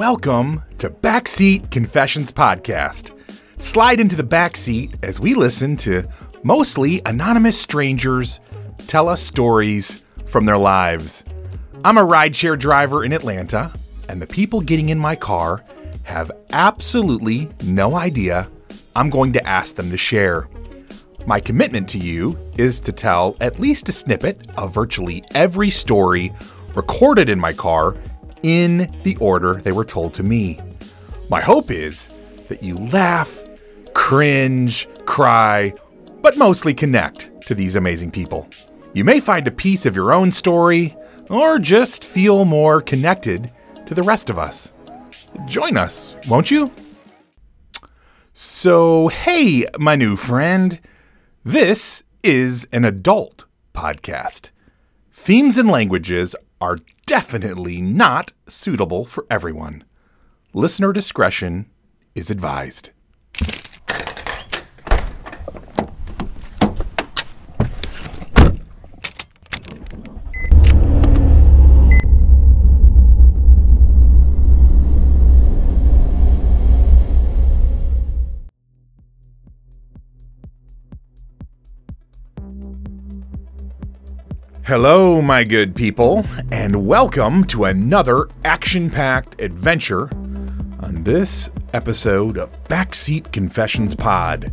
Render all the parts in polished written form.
welcome to Backseat Confessions Podcast. Slide into the backseat as we listen to mostly anonymous strangers tell us stories from their lives. I'm a rideshare driver in Atlanta, and the people getting in my car have absolutely no idea I'm going to ask them to share. My commitment to you is to tell at least a snippet of virtually every story recorded in my car in the order they were told to me. My hope is that you laugh, cringe, cry, but mostly connect to these amazing people. You may find a piece of your own story or just feel more connected to the rest of us. Join us, won't you? So, hey, my new friend. This is an adult podcast. Themes and languages are definitely not suitable for everyone. Listener discretion is advised. Hello, my good people, and welcome to another action-packed adventure on this episode of Backseat Confessions Pod.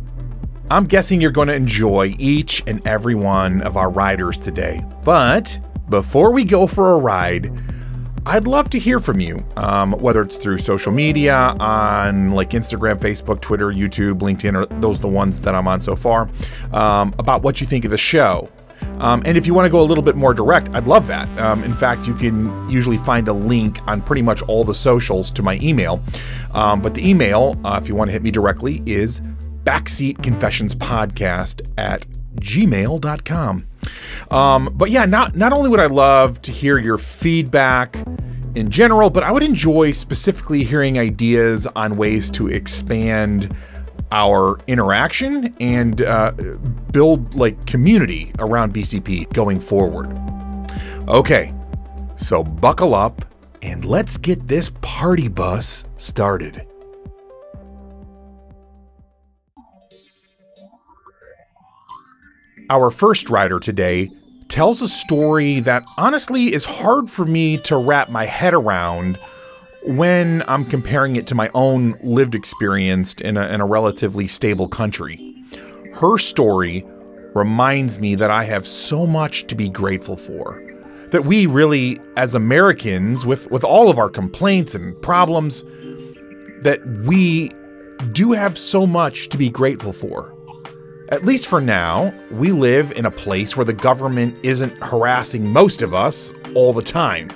I'm guessing you're going to enjoy each and every one of our riders today, but before we go for a ride, I'd love to hear from you, whether it's through social media on like Instagram, Facebook, Twitter, YouTube, LinkedIn, or those are the ones that I'm on so far, about what you think of the show. And if you want to go a little bit more direct, I'd love that. In fact, you can usually find a link on pretty much all the socials to my email. But the email, if you want to hit me directly, is backseatconfessionspodcast@gmail.com. But yeah, not only would I love to hear your feedback in general, but I would enjoy specifically hearing ideas on ways to expand our interaction and build like community around BCP going forward. Okay, so buckle up and let's get this party bus started. Our first rider today tells a story that honestly is hard for me to wrap my head around when I'm comparing it to my own lived experience in a relatively stable country. Her story reminds me that I have so much to be grateful for. That we really, as Americans, with all of our complaints and problems, that we do have so much to be grateful for. At least for now, we live in a place where the government isn't harassing most of us all the time,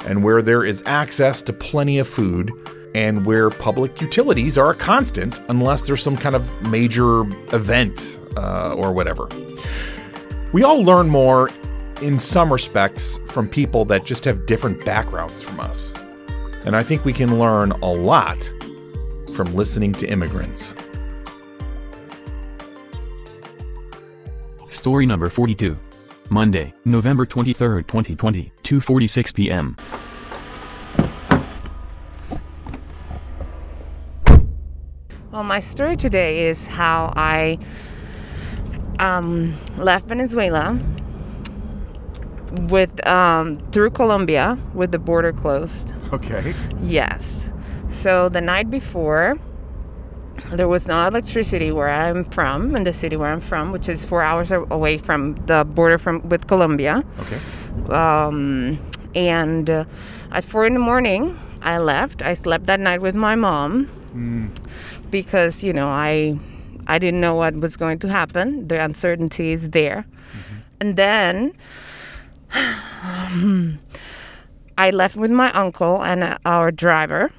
and where there is access to plenty of food, and where public utilities are a constant unless there's some kind of major event or whatever. We all learn more in some respects from people that just have different backgrounds from us. And I think we can learn a lot from listening to immigrants. Story number 42. Monday, November 23rd, 2020, 2:46 p.m. Well, my story today is how I left Venezuela with through Colombia with the border closed. Okay. Yes. So the night before, there was no electricity where I'm from, in the city where I'm from, which is 4 hours away from the border with Colombia. Okay. And at 4 a.m, I left. I slept that night with my mom because, you know, I didn't know what was going to happen. The uncertainty is there. Mm-hmm. And then I left with my uncle and our driver,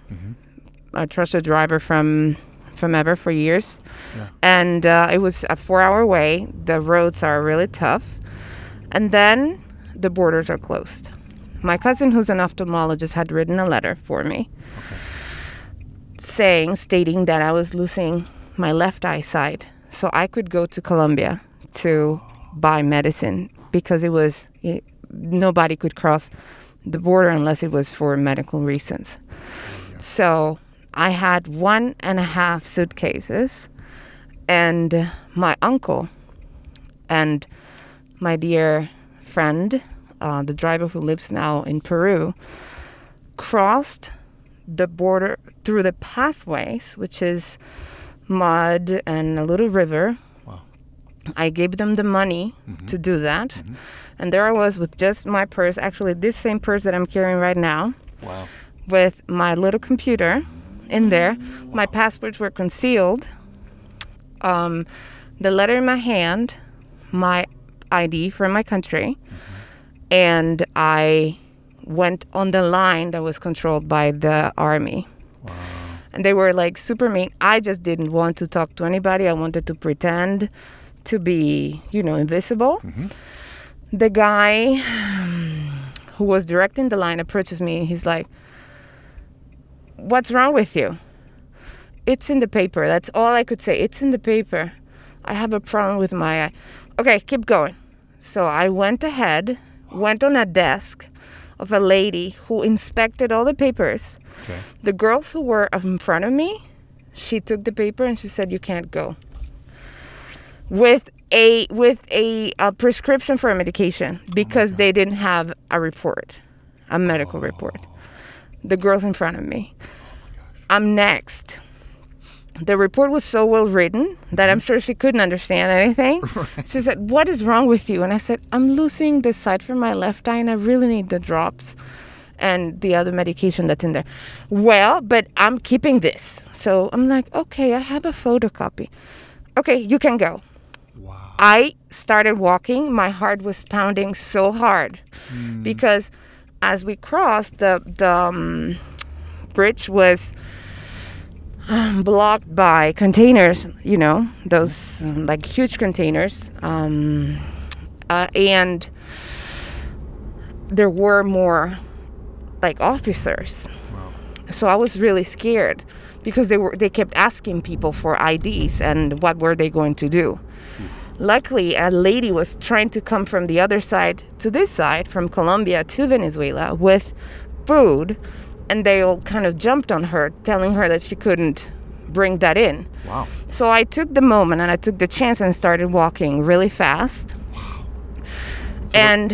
a trusted driver from ever for years. Yeah. And it was a 4-hour way. The roads are really tough. And then the borders are closed. My cousin, who's an ophthalmologist, had written a letter for me stating that I was losing my left eyesight so I could go to Colombia to buy medicine because nobody could cross the border unless it was for medical reasons. So I had 1.5 suitcases, and my uncle and my dear friend, the driver who lives now in Peru, crossed the border through the pathways, which is mud and a little river. Wow. I gave them the money to do that. And there I was with just my purse, actually this same purse that I'm carrying right now. Wow. With my little computer in there. My passports were concealed. The letter in my hand, my ID from my country. And I went on the line that was controlled by the army. Wow. And they were like super mean. I just didn't want to talk to anybody. I wanted to pretend to be, invisible. The guy who was directing the line approaches me. He's like, "What's wrong with you?" "It's in the paper." That's all I could say. "It's in the paper. I have a problem with my eye." "Okay, keep going." So I went ahead, went on a desk of a lady who inspected all the papers. Okay. The girls who were in front of me, she took the paper and she said, "You can't go." With a prescription for a medication, because they didn't have a report, a medical report. The girls in front of me. I'm next. The report was so well written that I'm sure she couldn't understand anything. She said, "What is wrong with you?" And I said, "I'm losing the sight from my left eye and I really need the drops and the other medication that's in there." "Well, but I'm keeping this." So I'm like, "Okay, I have a photocopy." "Okay, you can go." Wow. I started walking. My heart was pounding so hard because as we crossed, the bridge was blocked by containers, those like huge containers. And there were more like officers. Wow. So I was really scared because they kept asking people for IDs and what were they going to do. Luckily, a lady was trying to come from the other side to this side, from Colombia to Venezuela, with food, and they all kind of jumped on her, telling her that she couldn't bring that in. Wow. So I took the moment and I took the chance and started walking really fast. Wow.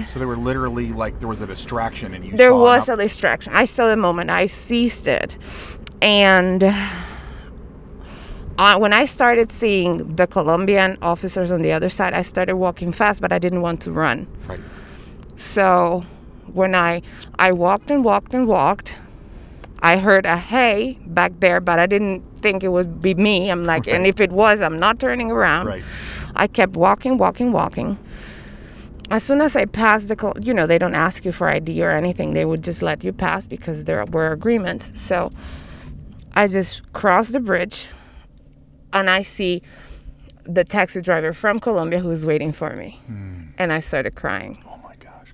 So they were literally like, there was a distraction and you There saw was a distraction. I saw the moment. I seized it. And when I started seeing the Colombian officers on the other side, I started walking fast, but I didn't want to run. Right. So when I walked and walked and walked, I heard a hey back there, but I didn't think it would be me. I'm like, and if it was, I'm not turning around. Right. I kept walking. As soon as I passed they don't ask you for ID or anything. They would just let you pass because there were agreements. So I just crossed the bridge, and I see the taxi driver from Colombia who's waiting for me. And I started crying. Oh my gosh.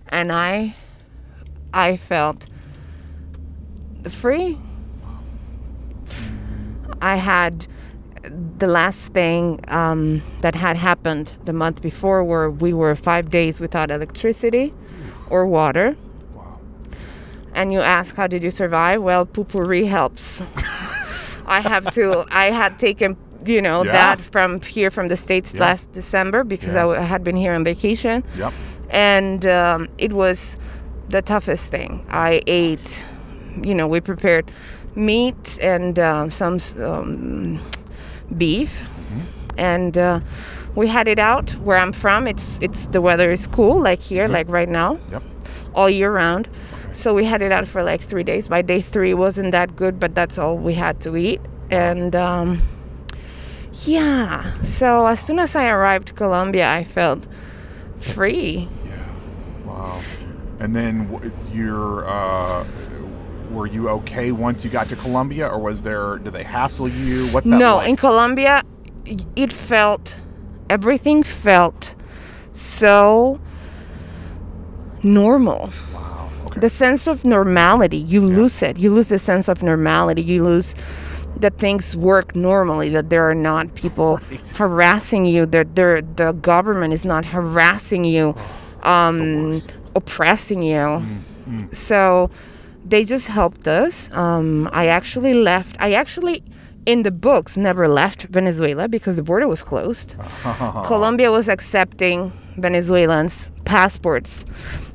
And I felt free. I had the last thing that had happened the month before, where we were 5 days without electricity or water. Wow. And you ask, how did you survive? Well, poo-pourri helps. I had taken, that from the States last December because I had been here on vacation. Yep. And it was the toughest thing. I ate, we prepared meat and some beef. And we had it out where I'm from. It's the weather is cool, like here, like right now, all year round. So we had it out for like 3 days. By day 3, it wasn't that good, but that's all we had to eat. And so as soon as I arrived to Colombia, I felt free. Yeah. Wow. And then were you okay once you got to Colombia, or did they hassle you? What's that No, like? in Colombia, everything felt so normal. Wow. Okay. The sense of normality, you lose it. You lose the sense of normality. You lose that things work normally, that there are not people harassing you, that the government is not harassing you, oppressing you. So they just helped us. I actually in the books never left Venezuela because the border was closed. Colombia was accepting Venezuelans' passports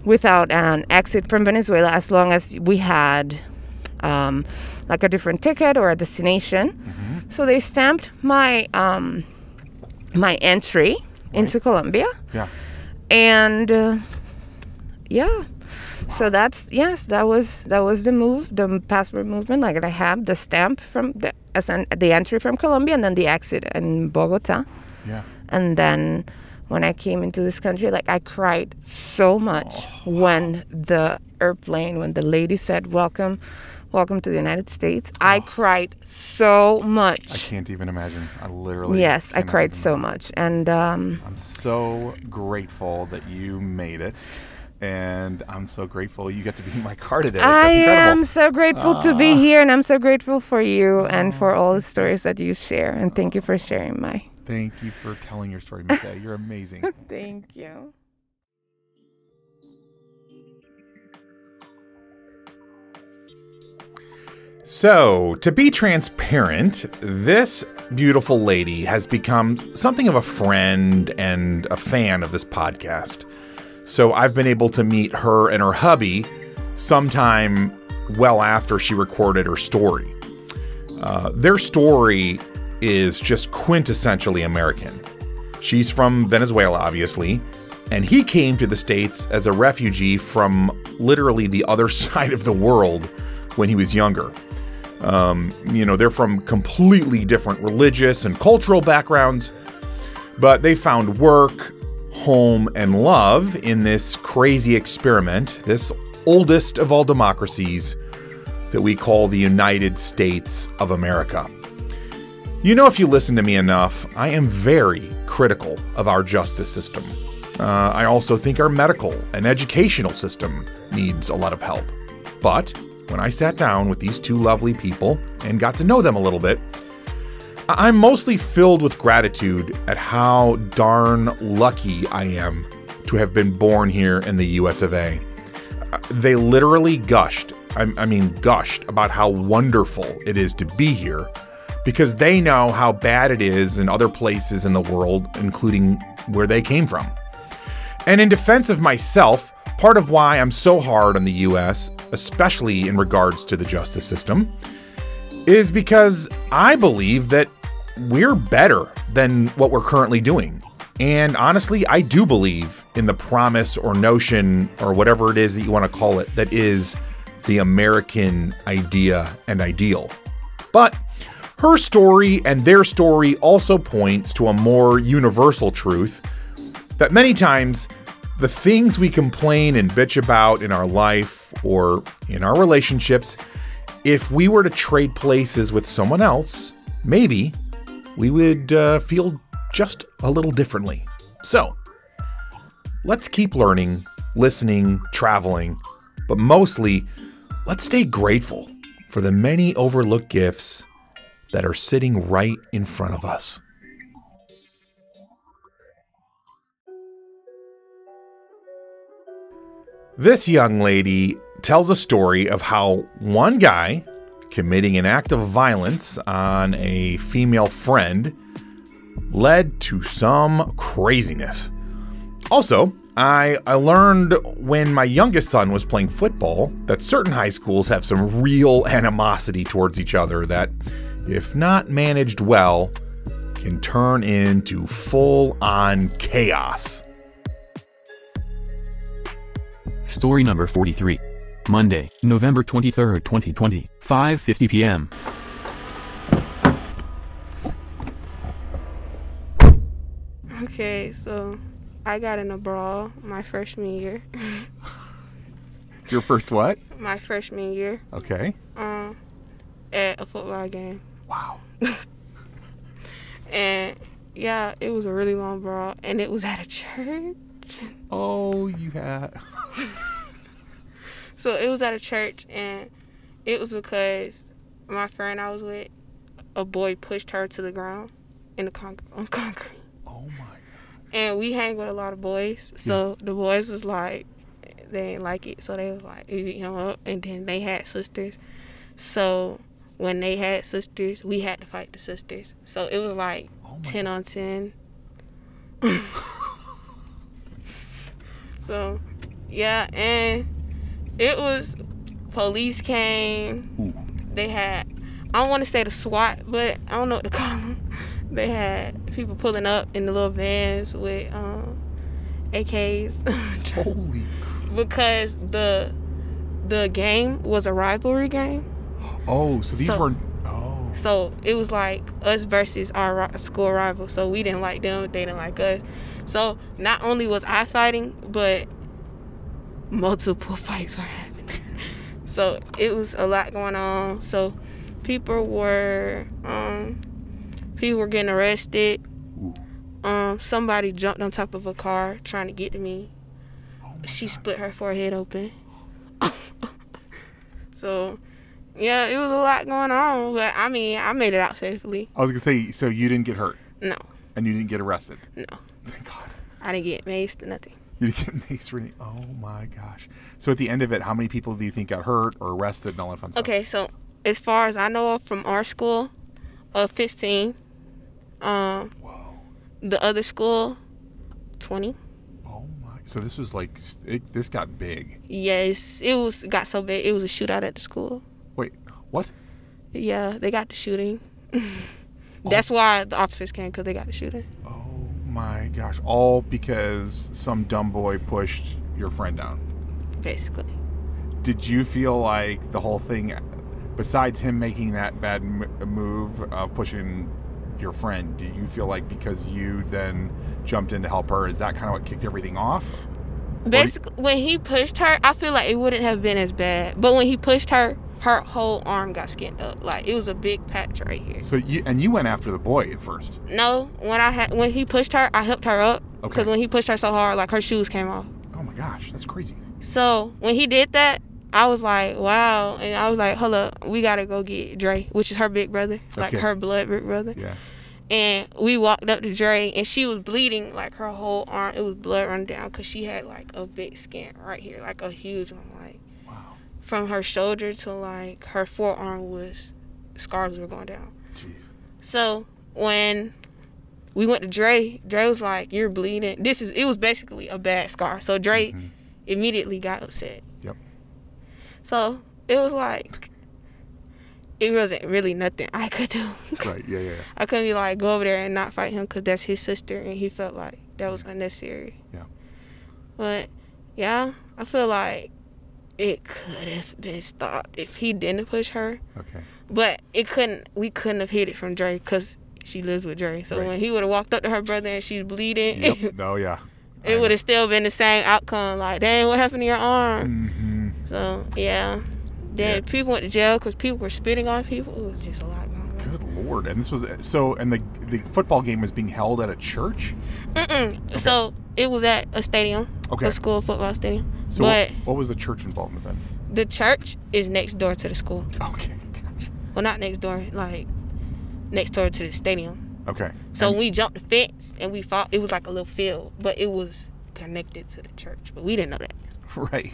without an exit from Venezuela as long as we had like a different ticket or a destination. Mm-hmm. So they stamped my my entry into Colombia. Yeah. And so that was the move, the passport movement. Like I have the stamp from the entry from Colombia and then the exit in Bogota. Yeah. And then when I came into this country, like I cried so much when the lady said, welcome to the United States. I cried so much. I can't even imagine. I literally Yes, I cried so much. And I'm so grateful that you made it. And I'm so grateful you get to be in my car today. I am so grateful to be here, and I'm so grateful for you and for all the stories that you share. And thank you for sharing my... Thank you for telling your story, Mika. You're amazing. Thank you. So, to be transparent, this beautiful lady has become something of a friend and a fan of this podcast. So I've been able to meet her and her hubby sometime well after she recorded her story. Their story is just quintessentially American. She's from Venezuela, obviously, and he came to the States as a refugee from literally the other side of the world when he was younger. They're from completely different religious and cultural backgrounds, but they found work, home, and love in this crazy experiment, this oldest of all democracies that we call the United States of America. If you listen to me enough, I am very critical of our justice system. I also think our medical and educational system needs a lot of help. But when I sat down with these two lovely people and got to know them a little bit, I'm mostly filled with gratitude at how darn lucky I am to have been born here in the US of A. They literally gushed about how wonderful it is to be here because they know how bad it is in other places in the world, including where they came from. And in defense of myself, part of why I'm so hard on the US, especially in regards to the justice system, is because I believe that we're better than what we're currently doing. And honestly, I do believe in the promise or notion or whatever it is that you want to call it that is the American idea and ideal. But her story and their story also points to a more universal truth that many times the things we complain and bitch about in our life or in our relationships, if we were to trade places with someone else, maybe we would feel just a little differently. So, let's keep learning, listening, traveling, but mostly, let's stay grateful for the many overlooked gifts that are sitting right in front of us. This young lady tells a story of how one guy committing an act of violence on a female friend led to some craziness. Also, I learned when my youngest son was playing football that certain high schools have some real animosity towards each other that, if not managed well, can turn into full-on chaos. Story number 43. Monday, November 23rd, 2020, 5:50 p.m. Okay, so I got in a brawl my freshman year. Your first what? My freshman year. Okay. At a football game. Wow. And yeah, it was a really long brawl, and it was at a church. Oh, you had. So it was at a church, and it was because my friend I was with, a boy pushed her to the ground on concrete. Oh my God. And we hang with a lot of boys, so the boys was like, but they didn't like it, so they was like, you beat him up. And then they had sisters, so when they had sisters, we had to fight the sisters. So it was like 10 on 10. So, yeah, and it was, police came. Ooh. They had, I don't want to say the SWAT, but I don't know what to call them. They had people pulling up in the little vans with AKs. Holy. Because the game was a rivalry game. Oh, so these weren't. Oh. So it was like us versus our school rival. So we didn't like them, they didn't like us. So not only was I fighting, but multiple fights were happening. So it was a lot going on. So people were getting arrested. Somebody jumped on top of a car trying to get to me. She split her forehead open. So, yeah, it was a lot going on. But, I mean, I made it out safely. I was going to say, so you didn't get hurt? No. And you didn't get arrested? No. Thank God. I didn't get maced or nothing. You didn't get maced or anything? Oh, my gosh. So, at the end of it, how many people do you think got hurt or arrested and all that fun stuff? Okay, so, as far as I know from our school, 15. Whoa. The other school, 20. Oh, my. So, this was like, this got big. Yes, got so big, it was a shootout at the school. Wait, what? Yeah, they got the shooting. That's why the officers came, because they got the shooting. Oh, my gosh. All because some dumb boy pushed your friend down. Basically. Did you feel like the whole thing, besides him making that bad move of pushing your friend, do you feel like because you then jumped in to help her, is that kind of what kicked everything off? Basically, when he pushed her, I feel like it wouldn't have been as bad. But when he pushed her, her whole arm got skinned up. Like, it was a big patch right here. So you went after the boy at first? No, when he pushed her, I helped her up. Because when he pushed her so hard, like, her shoes came off. Oh my gosh, that's crazy. So when he did that, I was like, wow. And I was like, hold up, we gotta go get Dre, which is her big brother, like her blood big brother. Yeah. And we walked up to Dre, and she was bleeding, like her whole arm. It was blood running down because she had like a big skin right here, like a huge one, like from her shoulder to like her forearm scars were going down. Jeez. So when we went to Dre was like, you're bleeding. It was basically a bad scar. So Dre immediately got upset. Yep. So it was like, it wasn't really nothing I could do. Right, yeah. I couldn't be like, go over there and not fight him because that's his sister, and he felt like that was unnecessary. Yeah. But, yeah, I feel like it could have been stopped if he didn't push her. Okay. But we couldn't have hid it from Dre because she lives with Dre. So when he would have walked up to her brother and she's bleeding, it would have still been the same outcome. Like, dang, what happened to your arm? Mm-hmm. So, yeah. Then people went to jail because people were spitting on people. It was just a lot going on. Good Lord. And this was, and the football game was being held at a church? Okay. So it was at a stadium, a school football stadium. So but what was the church involvement then? The church is next door to the school. Okay, gotcha. Well, not next door, like next door to the stadium. Okay. So we jumped the fence and we fought. It was like a little field, but it was connected to the church. But we didn't know that. Right.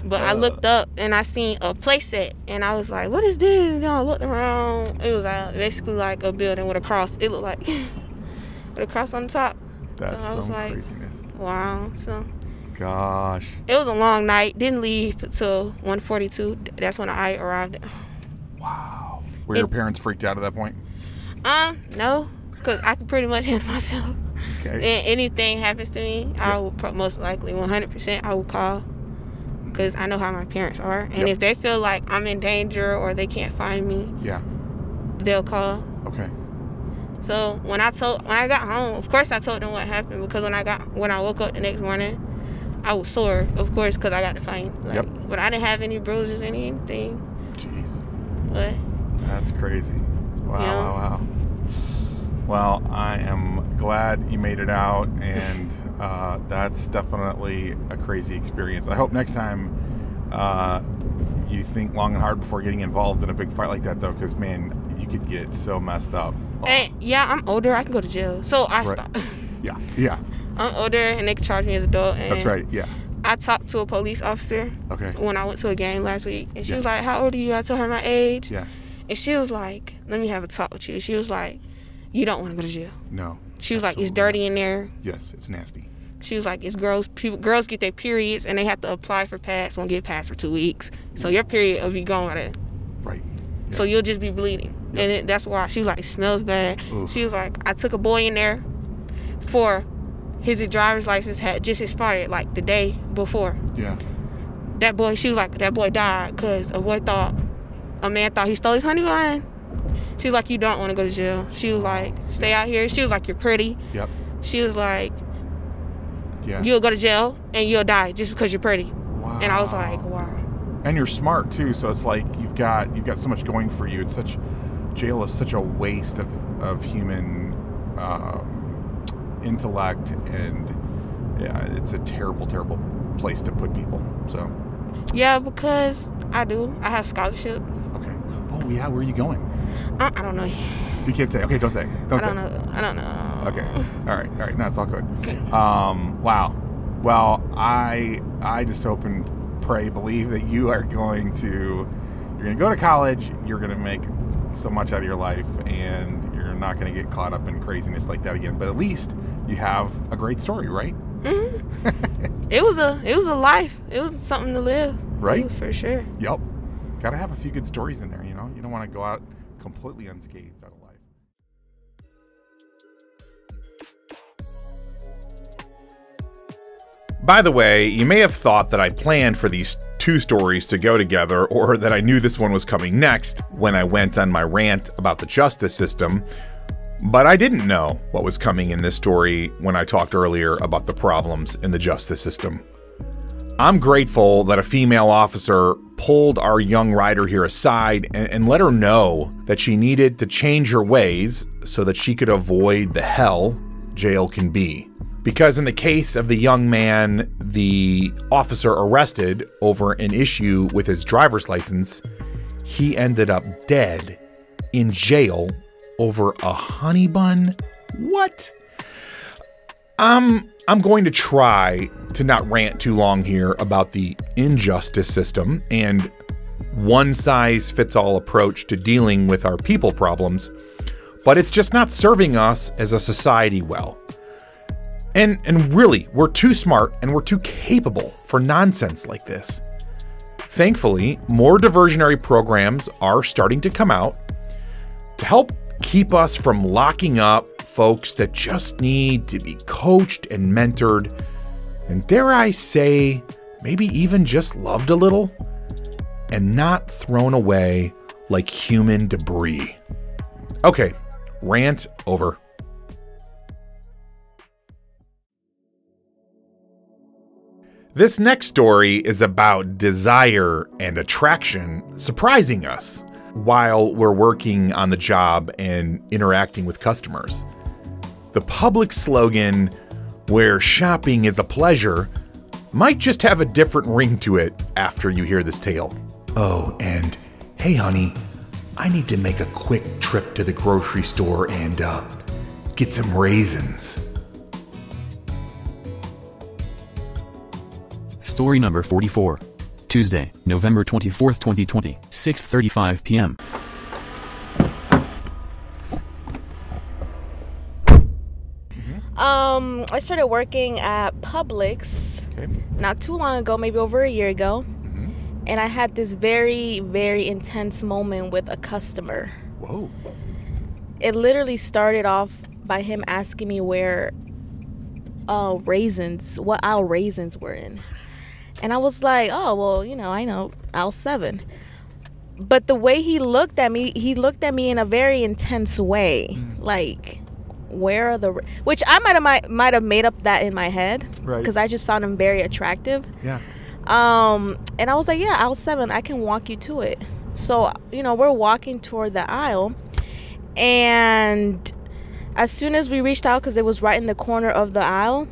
But I looked up and I seen a play set and I was like, what is this? And I looked around. It was basically like a building with a cross. It looked like with a cross on the top. That's so I was like, craziness. Wow. So gosh. It was a long night. Didn't leave until 1:42. That's when I arrived. Wow. Were your parents freaked out at that point? No, because I could pretty much handle myself. Okay. And anything happens to me, I would most likely 100% I will call. Because I know how my parents are. And if they feel like I'm in danger or they can't find me, they'll call. Okay. So when I got home, of course I told them what happened, because when I woke up the next morning, I was sore, of course, because I got the fight. But I didn't have any bruises, anything. Jeez. But that's crazy. Wow. Well, I am glad you made it out, and that's definitely a crazy experience. I hope next time you think long and hard before getting involved in a big fight like that, though, because, man, you could get so messed up. And, I'm older. I can go to jail. So I stopped. Yeah. I'm older, and they can charge me as an adult. And That's right, yeah. I talked to a police officer when I went to a game last week, and she was like, how old are you? I told her my age. Yeah. And she was like, let me have a talk with you. She was like, you don't want to go to jail. No. She was like, it's dirty in there. Yes, it's nasty. She was like, it's girls get their periods, and they have to apply for pads. Won't get pads for 2 weeks. So your period will be gone by then. Right. Yeah. So you'll just be bleeding. Yep. And that's why she was like, it smells bad. Oof. She was like, I took a boy in there for his driver's license had just expired like the day before. Yeah. That boy, she was like, that boy died because a man thought he stole his honey bun. She was like, you don't want to go to jail. She was like, stay out here. She was like, you're pretty. Yep. She was like, you'll go to jail and you'll die just because you're pretty. Wow. And I was like, wow. And you're smart too, so it's like you've got so much going for you. Jail is such a waste of human intellect, and yeah, it's a terrible, terrible place to put people. So. Yeah, because I have scholarship. Okay. Oh yeah, where are you going? I don't know. You can't say. Okay, don't say. I don't know. Okay. All right. No, it's all good. Wow. Well, I just hope and pray, believe that you're going to go to college. You're going to make so much out of your life, and you're not going to get caught up in craziness like that again. But at least you have a great story, right? Mm-hmm. It was a life. It was something to live. Right. For sure. Yep. Got to have a few good stories in there. You know, you don't want to go out completely unscathed out of life. By the way, you may have thought that I planned for these two stories to go together, or that I knew this one was coming next when I went on my rant about the justice system, but I didn't know what was coming in this story when I talked earlier about the problems in the justice system. I'm grateful that a female officer pulled our young rider here aside and let her know that she needed to change her ways so that she could avoid the hell jail can be. Because in the case of the young man the officer arrested over an issue with his driver's license, he ended up dead in jail over a honey bun. What? I'm going to try to not rant too long here about the injustice system and one-size-fits-all approach to dealing with our people problems, but it's just not serving us as a society well. And really, we're too smart and we're too capable for nonsense like this. Thankfully, more diversionary programs are starting to come out to help keep us from locking up folks that just need to be coached and mentored, and dare I say, maybe even just loved a little, and not thrown away like human debris. Okay, rant over. This next story is about desire and attraction surprising us while we're working on the job and interacting with customers. The public slogan, "Where shopping is a pleasure," might just have a different ring to it after you hear this tale. Oh, and hey honey, I need to make a quick trip to the grocery store and get some raisins. Story number 44. Tuesday, November 24th, 2020, 6:35 p.m. I started working at Publix not too long ago, maybe over a year ago. And I had this very, very intense moment with a customer. Whoa. It literally started off by him asking me where what aisle raisins were in. And I was like, oh, well, I know, aisle 7. But the way he looked at me in a very intense way. Like, where are the... Which I might have made up that in my head. Right. Because I just found him very attractive. Yeah. And I was like, yeah, aisle 7, I can walk you to it. So, we're walking toward the aisle. And as soon as we reached out, because it was right in the corner of the aisle,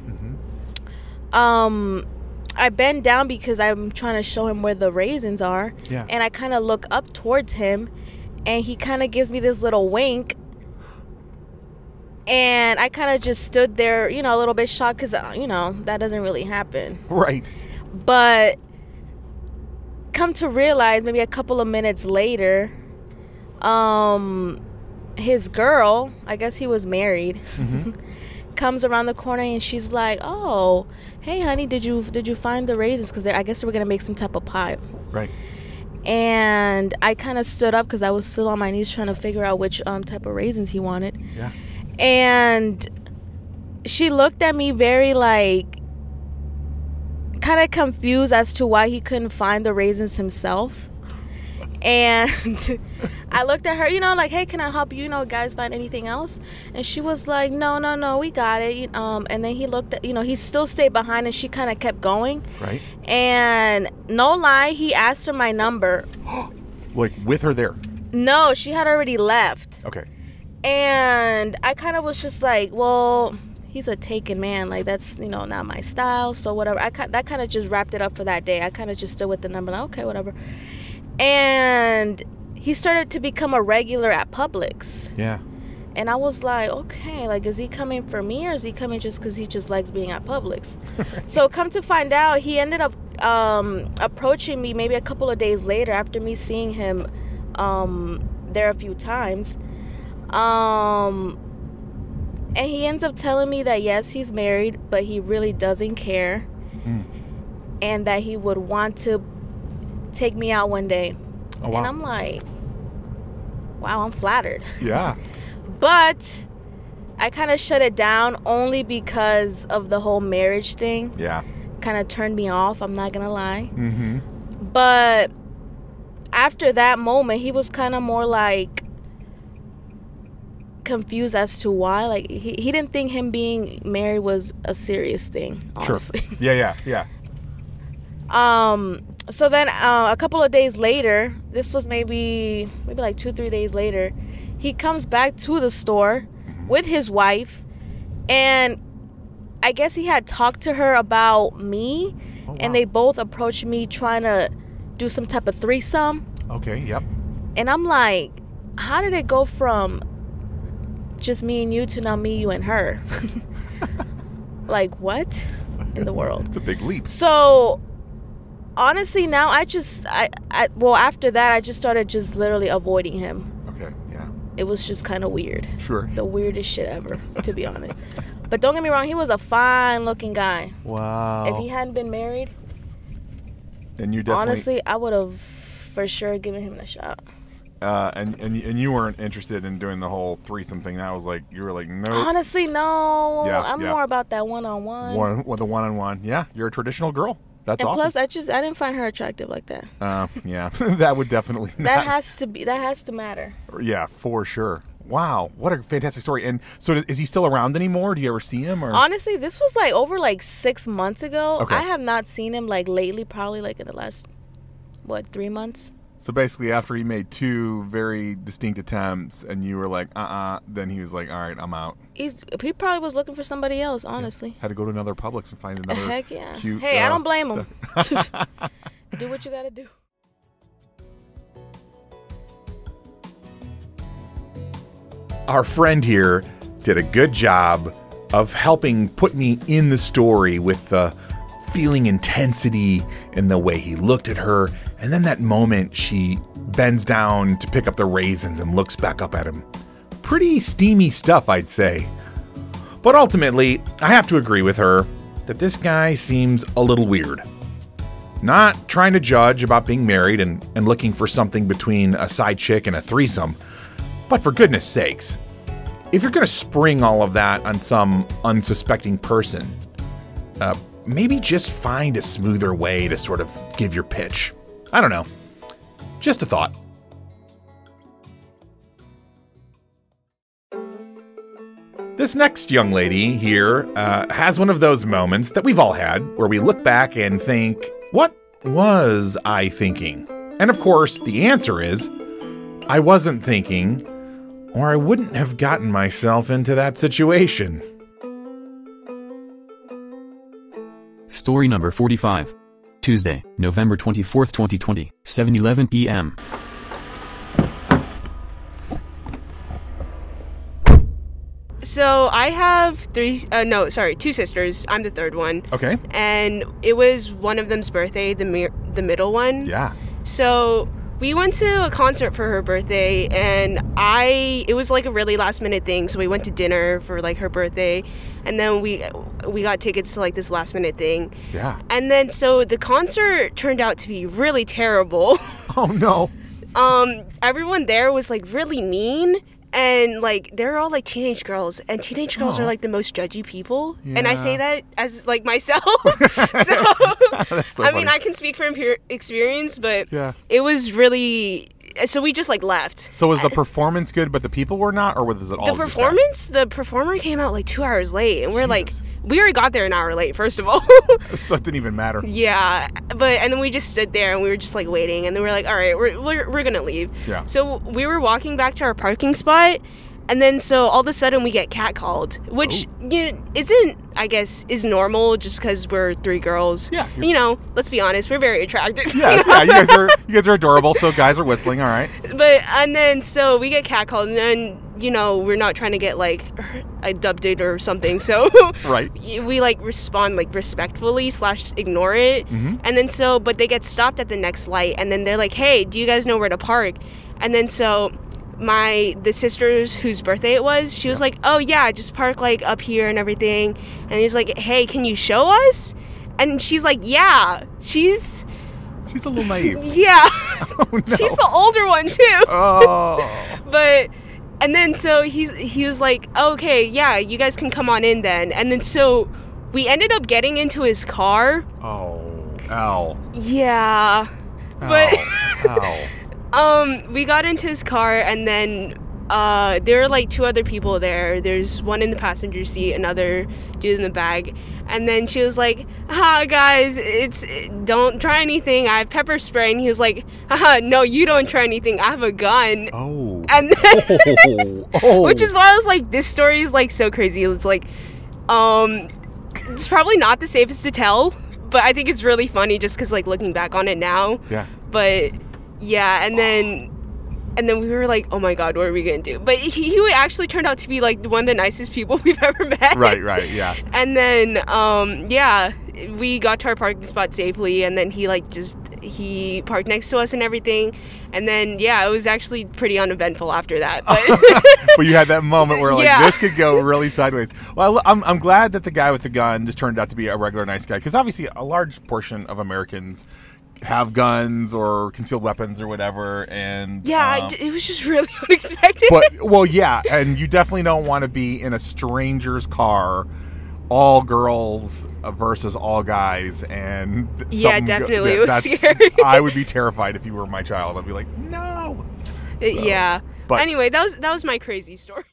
I bend down because I'm trying to show him where the raisins are. Yeah. And I kind of look up towards him, and he kind of gives me this little wink. And I kind of just stood there, you know, a little bit shocked because, you know, that doesn't really happen. Right. But come to realize maybe a couple of minutes later, his girl, I guess he was married, comes around the corner and she's like, "Oh, hey honey, did you find the raisins? Because I guess they were gonna make some type of pie." Right. And I kind of stood up because I was still on my knees trying to figure out which type of raisins he wanted. Yeah. And she looked at me very like kind of confused as to why he couldn't find the raisins himself. And I looked at her, you know, like, "Hey, can I help you? You know, guys, find anything else?" And she was like, No, we got it. And then he looked at, you know, he still stayed behind and she kind of kept going. Right. And no lie, he asked her my number. Like with her there? No, she had already left. Okay. And I kind of was just like, well, he's a taken man. Like, that's, you know, not my style. So whatever. That kind of just wrapped it up for that day. I kind of just stood with the number, like, okay, whatever. And he started to become a regular at Publix. Yeah. And I was like, okay, like, is he coming for me or is he coming just because he just likes being at Publix? So come to find out, he ended up approaching me maybe a couple of days later after me seeing him there a few times. And he ends up telling me that, yes, he's married, but he really doesn't care. And that he would want to take me out one day. Oh, wow. And I'm like, wow, I'm flattered. Yeah. But I kind of shut it down only because of the whole marriage thing. Yeah. Kind of turned me off, I'm not gonna lie. Mm-hmm. But after that moment, he was kind of more like confused as to why. Like, he didn't think him being married was a serious thing, honestly. Sure. Yeah. So then a couple of days later, this was maybe like 2-3 days later, he comes back to the store with his wife, and I guess he had talked to her about me. Oh, wow. And they both approached me trying to do some type of threesome. Okay, yep. And I'm like, how did it go from just me and you to now me, you, and her? Like, what in the world? It's a big leap. So honestly, now well, after that, I just started just literally avoiding him. Okay, yeah. It was just kind of weird. Sure. The weirdest shit ever, to be honest. But don't get me wrong, he was a fine looking guy. Wow. If he hadn't been married, and you definitely, honestly, I would have for sure given him a shot. And you weren't interested in doing the whole threesome thing. That was like, you were like, no. Honestly, no. Yeah, I'm more about that one-on-one. The one-on-one. Yeah, you're a traditional girl. That's and awesome. plus, I didn't find her attractive like that. Yeah, that would definitely not. That has to matter. Yeah, for sure. Wow, what a fantastic story. And so is he still around anymore? Do you ever see him? Or? Honestly, this was like over like 6 months ago. Okay. I have not seen him like lately, probably like in the last, 3 months? So basically after he made 2 very distinct attempts and you were like, then he was like, all right, I'm out. He probably was looking for somebody else, honestly. Yeah. Had to go to another Publix and find another Heck yeah. cute Hey, I don't blame him. stuff. Do what you gotta do. Our friend here did a good job of helping put me in the story with the feeling intensity in the way he looked at her, and then that moment she bends down to pick up the raisins and looks back up at him. Pretty steamy stuff, I'd say. But ultimately, I have to agree with her that this guy seems a little weird. Not trying to judge about being married and looking for something between a side chick and a threesome, but for goodness sakes, if you're going to spring all of that on some unsuspecting person, maybe just find a smoother way to sort of give your pitch. I don't know. Just a thought. This next young lady here has one of those moments that we've all had where we look back and think, what was I thinking? And of course, the answer is, I wasn't thinking, or I wouldn't have gotten myself into that situation. Story number 45. Tuesday, November 24th, 2020, 7:11 p.m. So I have two sisters. I'm the third one. Okay. And it was one of them's birthday, the middle one. Yeah. So we went to a concert for her birthday, and it was like a really last minute thing. So we went to dinner for like her birthday, and then we got tickets to like this last minute thing. Yeah. And then so the concert turned out to be really terrible. Oh no. Everyone there was like really mean. And, like, they're all, like, teenage girls. And teenage girls are, like, the most judgy people. Yeah. And I say that as, like, myself. So, I mean, I can speak from experience, but it was really... So we just, like, left. So was the performance good, but the people were not? Or was it all the performer came out, like, 2 hours late. And we're, like... We already got there an hour late, first of all. So it didn't even matter. Yeah, and then we just stood there and we were just like waiting, and then we were like, all right, we're gonna leave. Yeah. So we were walking back to our parking spot, and then so all of a sudden we get catcalled, which is normal just because we're three girls. Yeah. You know, let's be honest, we're very attractive. Yeah, you guys are adorable. So guys are whistling, all right. And then so we get catcalled, and then we're not trying to get like abducted or something. So right. We like respond like respectfully / ignore it, and then so but they get stopped at the next light, and then they're like, hey, do you guys know where to park? And then so the sisters whose birthday it was, she was like, oh yeah, just park like up here and everything. And he's like, hey, can you show us? And she's like, yeah. She's a little naive. Yeah. Oh, no. She's the older one too. Oh. And then so he was like, okay, yeah, you guys can come on in then. And then so we ended up getting into his car. Oh, ow. Yeah. Ow. But ow. We got into his car, and then there were like two other people there. There's one in the passenger seat, another dude in the back. And then she was like, guys, don't try anything. I have pepper spray. And he was like, no, you don't try anything. I have a gun. Oh. And then, which is why I was like, this story is like so crazy. It's like, it's probably not the safest to tell, but I think it's really funny just because like looking back on it now. Yeah. But yeah, and then we were like, oh my God, what are we going to do? But he actually turned out to be like one of the nicest people we've ever met. Right, yeah. And then, we got to our parking spot safely, and then he parked next to us and everything. And then, it was actually pretty uneventful after that. But well, you had that moment where like this could go really sideways. Well, I'm glad that the guy with the gun just turned out to be a regular nice guy, because obviously a large portion of Americans have guns or concealed weapons or whatever, and it was just really unexpected. And you definitely don't want to be in a stranger's car, all girls versus all guys, and definitely it was scary. I would be terrified if you were my child. I'd be like, no. But anyway, that was my crazy story.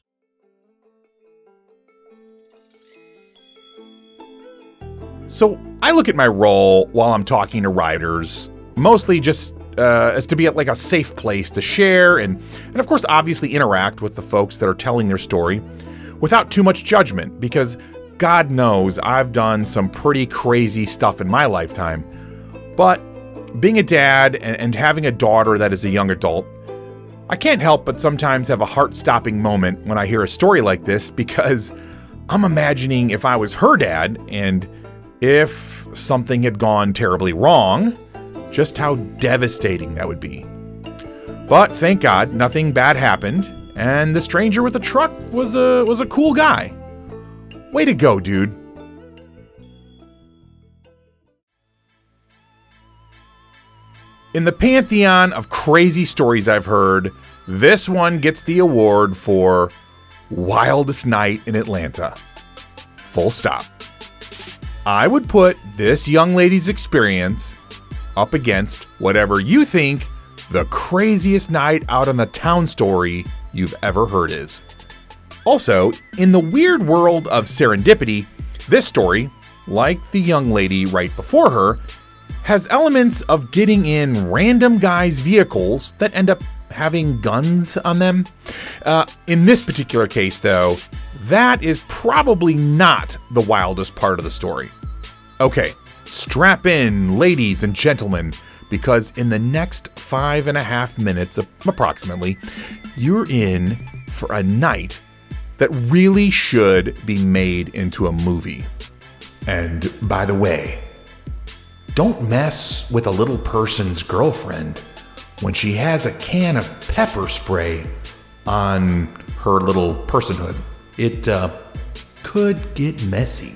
So I look at my role while I'm talking to riders, mostly just as to be at like a safe place to share and of course obviously interact with the folks that are telling their story without too much judgment, because God knows I've done some pretty crazy stuff in my lifetime. But being a dad and having a daughter that is a young adult, I can't help but sometimes have a heart-stopping moment when I hear a story like this, because I'm imagining if I was her dad and if something had gone terribly wrong, just how devastating that would be. But thank God, nothing bad happened, and the stranger with the truck was a cool guy. Way to go, dude. In the pantheon of crazy stories I've heard, this one gets the award for Wildest Night in Atlanta. Full stop. I would put this young lady's experience up against whatever you think the craziest night out on the town story you've ever heard is. Also, in the weird world of serendipity, this story, like the young lady right before her, has elements of getting in random guys' vehicles that end up having guns on them. In this particular case, though, that is probably not the wildest part of the story. Okay, strap in, ladies and gentlemen, because in the next 5.5 minutes, approximately, you're in for a night that really should be made into a movie. And by the way, don't mess with a little person's girlfriend when she has a can of pepper spray on her little personhood. It could get messy.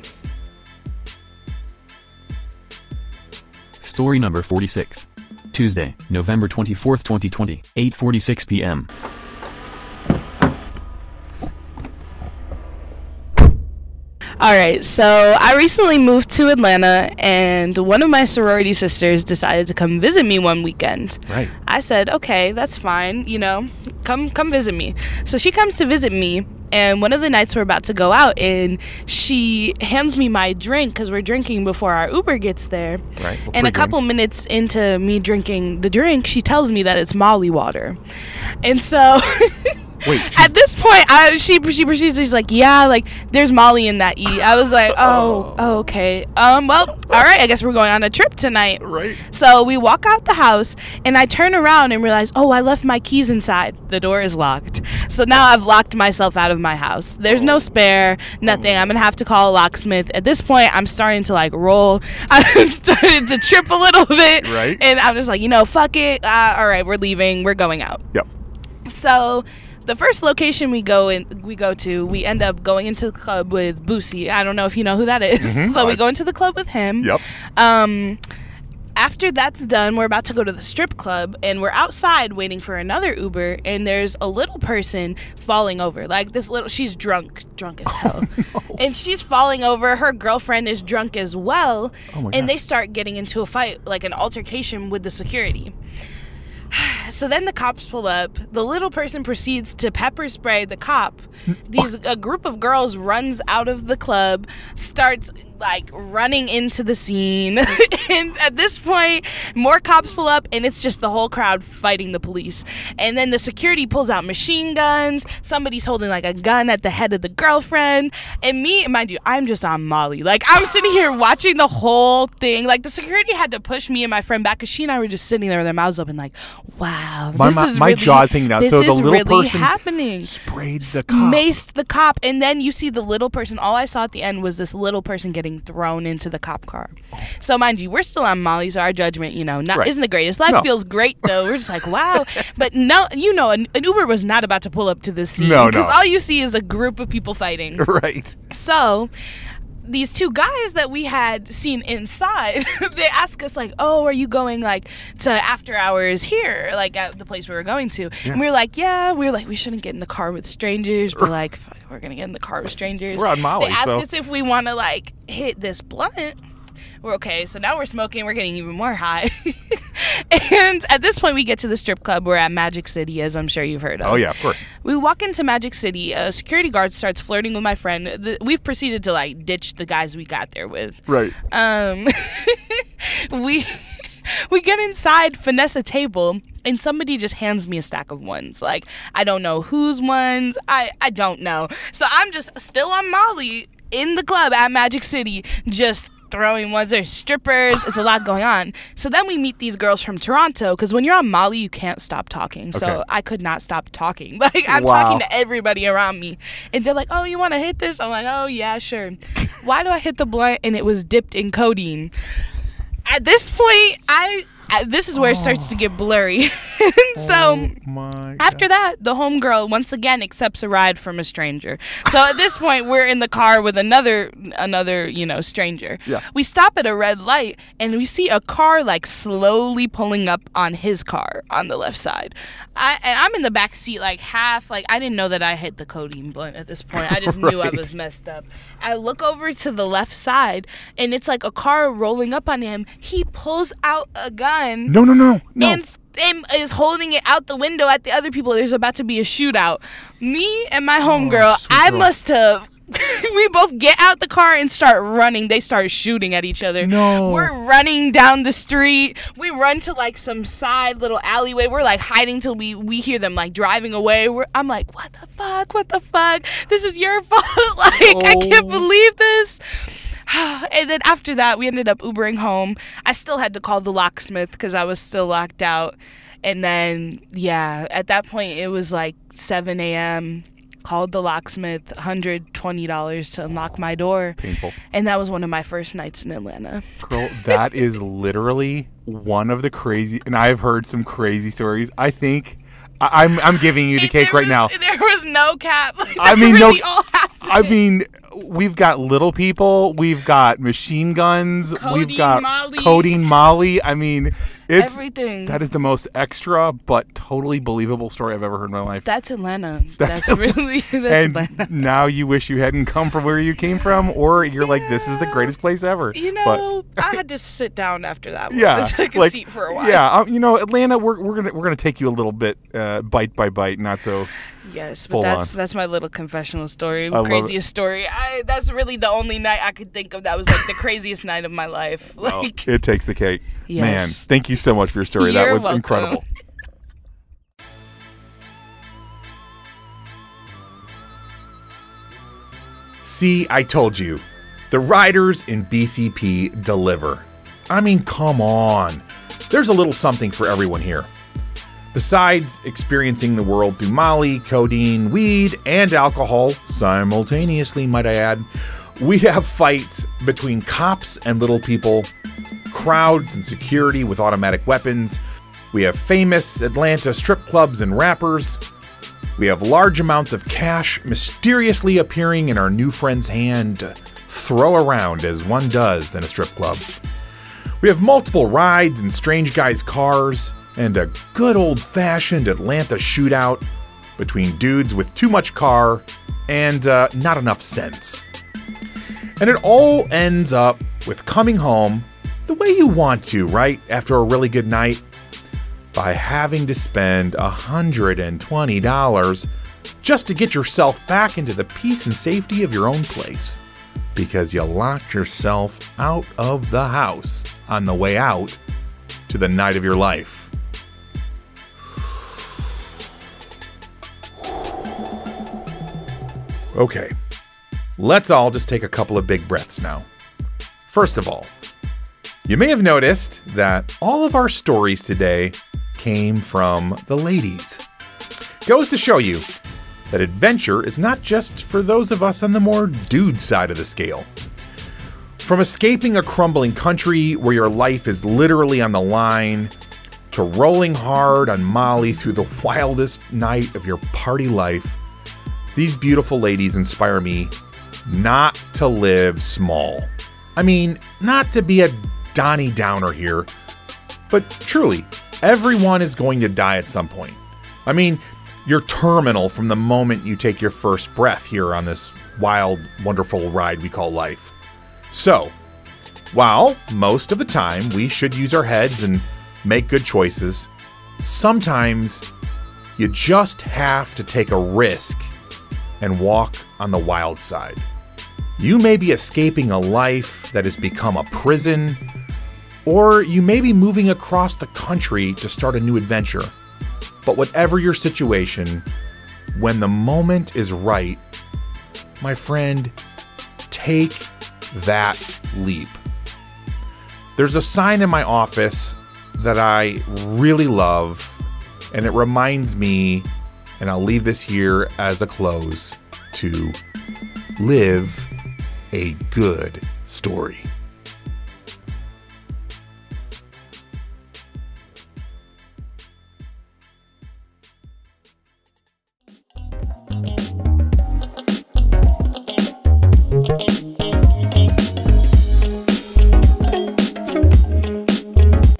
Story number 46. Tuesday, November 24th, 2020, 8:46 p.m. All right, so I recently moved to Atlanta, and one of my sorority sisters decided to come visit me one weekend. Right. I said, okay, that's fine, come visit me. So she comes to visit me, and one of the nights we're about to go out, and she hands me my drink because we're drinking before our Uber gets there. Right. And a couple minutes into me drinking the drink, she tells me that it's Molly water. And so... Wait. At this point, she proceeds. She's like, "Yeah, like there's Molly in that E." I was like, "Oh, okay. Well, all right. I guess we're going on a trip tonight." Right. So we walk out the house, and I turn around and realize, oh, I left my keys inside. The door is locked. So now I've locked myself out of my house. There's no spare, nothing. I'm gonna have to call a locksmith. At this point, I'm starting to like roll. I'm starting to trip a little bit. Right. And I'm just like, fuck it. All right, we're leaving. We're going out. Yep. So. The first location we go to, we end up going into the club with Boosie. I don't know if you know who that is. Mm-hmm. So we go into the club with him. Yep. After that's done, we're about to go to the strip club, and we're outside waiting for another Uber, and there's a little person falling over. Like she's drunk as hell. No. And she's falling over. Her girlfriend is drunk as well. Oh my and God. they start getting into a fight, like an altercation with the security. So then the cops pull up. The little person proceeds to pepper spray the cop. A group of girls runs out of the club, starts like running into the scene. And at this point, more cops pull up, and it's just the whole crowd fighting the police. And then the security pulls out machine guns. Somebody's holding like a gun at the head of the girlfriend. And me, mind you, I'm just on Molly. Like I'm sitting here watching the whole thing. Like the security had to push me and my friend back because she and I were just sitting there with our mouths open like, wow, My jaw's hanging out. So the little really person happening. sprayed the cop. Maced the cop, and then you see the little person. All I saw at the end was this little person getting thrown into the cop car. So mind you, we're still on Molly, so our judgment, Right. isn't the greatest. Life feels great though. We're just like, wow. But no, an Uber was not about to pull up to this scene. No. Because all you see is a group of people fighting. Right. So these two guys that we had seen inside, they ask us like, oh, are you going like to after hours here, like at the place we were going to? Yeah. And we were like, yeah. We were like, we shouldn't get in the car with strangers, but like, fuck, we're gonna get in the car with strangers. We're on Molly, They ask so- us if we want to like hit this blunt. We're okay. So now we're smoking. We're getting even more high. And at this point, we get to the strip club. We're at Magic City, as I'm sure you've heard of. Oh yeah, of course. We walk into Magic City. A security guard starts flirting with my friend. We've proceeded to like ditch the guys we got there with. Right. We get inside, finesse a table, and somebody just hands me a stack of ones. Like I don't know whose ones. I don't know. So I'm just still on Molly in the club at Magic City, just throwing ones. There's strippers. It's a lot going on. So then we meet these girls from Toronto, because when you're on Molly, you can't stop talking. So Okay. I could not stop talking. Like I'm Wow. talking to everybody around me, and they're like, "Oh, you want to hit this?" I'm like, "Oh yeah, sure." Why do I hit the blunt and it was dipped in codeine? At this point, this is where it starts to get blurry. And so My after that, the homegirl once again accepts a ride from a stranger. So at this point, we're in the car with another stranger. Yeah. We stop at a red light, and we see a car like slowly pulling up on his car on the left side. I'm in the back seat, like half, like I didn't know that I hit the codeine blunt at this point. I just knew I was messed up. I look over to the left side, and it's like a car rolling up on him. He pulls out a gun. No. And is holding it out the window at the other people. There's about to be a shootout. Me and my homegirl, sweet I girl. must have. We both get out the car and start running. They start shooting at each other. No. We're running down the street. We run to like some side little alleyway. We're like hiding till we hear them like driving away. I'm like, what the fuck? This is your fault. Like, I can't believe this. And then after that, we ended up Ubering home. I still had to call the locksmith because I was still locked out. And then, yeah, at that point, it was like 7 a.m. called the locksmith, $120 to unlock my door. Painful. And that was one of my first nights in Atlanta. Girl, that is literally one of the crazy, and I've heard some crazy stories. I think I'm giving you the cake right now. There was no cap. Like, I mean, really all happened. I mean, we've got little people, we've got machine guns, we've got codeine Molly. I mean, it's everything. That is the most extra but totally believable story I've ever heard in my life. That's Atlanta. That's Atlanta. Now you wish you hadn't come from where you came from, or you're like, this is the greatest place ever. You know, I had to sit down after that one. Yeah, Took a seat for a while. Yeah, you know, Atlanta, we're gonna take you a little bit bite by bite, not so. Yes, but that's my little confessional story. Craziest story. That's really the only night I could think of that was like the craziest night of my life. Like, it takes the cake. Yes. Man, thank you so much for your story. That was welcome. Incredible. See, I told you. The riders in BCP deliver. I mean, come on. There's a little something for everyone here. Besides experiencing the world through Molly, codeine, weed, and alcohol, simultaneously, might I add, we have fights between cops and little people, crowds and security with automatic weapons. We have famous Atlanta strip clubs and rappers. We have large amounts of cash mysteriously appearing in our new friend's hand to throw around as one does in a strip club. We have multiple rides in strange guys' cars, and a good old-fashioned Atlanta shootout between dudes with too much car and not enough sense. And it all ends up with coming home the way you want to, right? After a really good night, by having to spend $120 just to get yourself back into the peace and safety of your own place, because you locked yourself out of the house on the way out to the night of your life. Okay, let's all just take a couple of big breaths now. First of all, you may have noticed that all of our stories today came from the ladies. Goes to show you that adventure is not just for those of us on the more dude side of the scale. From escaping a crumbling country where your life is literally on the line, to rolling hard on Molly through the wildest night of your party life, these beautiful ladies inspire me not to live small. I mean, not to be a Donnie Downer here, but truly, everyone is going to die at some point. I mean, you're terminal from the moment you take your first breath here on this wild, wonderful ride we call life. So, while most of the time we should use our heads and make good choices, sometimes you just have to take a risk and walk on the wild side. You may be escaping a life that has become a prison, or you may be moving across the country to start a new adventure. But whatever your situation, when the moment is right, my friend, take that leap. There's a sign in my office that I really love, and it reminds me, and I'll leave this here as a close, to live a good story.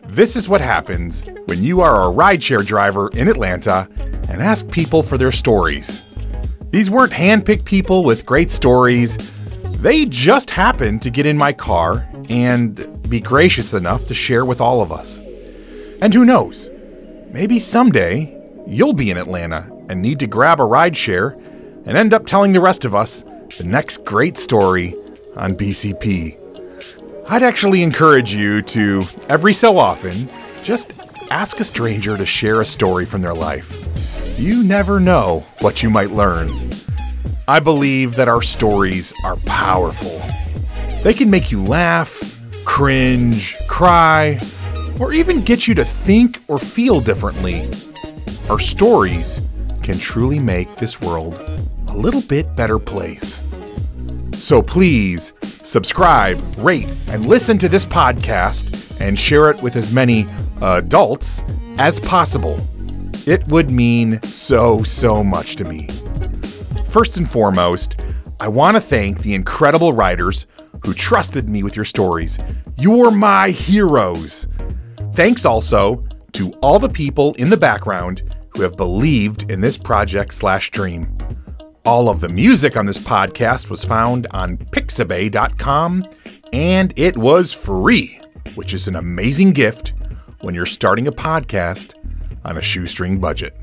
This is what happens when you are a rideshare driver in Atlanta and ask people for their stories. These weren't handpicked people with great stories. They just happened to get in my car and be gracious enough to share with all of us. And who knows, maybe someday you'll be in Atlanta and need to grab a rideshare and end up telling the rest of us the next great story on BCP. I'd actually encourage you to, every so often, just ask a stranger to share a story from their life. You never know what you might learn. I believe that our stories are powerful. They can make you laugh, cringe, cry, or even get you to think or feel differently. Our stories can truly make this world a little bit better place. So please subscribe, rate, and listen to this podcast and share it with as many adults as possible. It would mean so much to me. First and foremost, I want to thank the incredible writers who trusted me with your stories. You're my heroes. Thanks also to all the people in the background who have believed in this project/dream. All of the music on this podcast was found on pixabay.com, and it was free, which is an amazing gift when you're starting a podcast on a shoestring budget.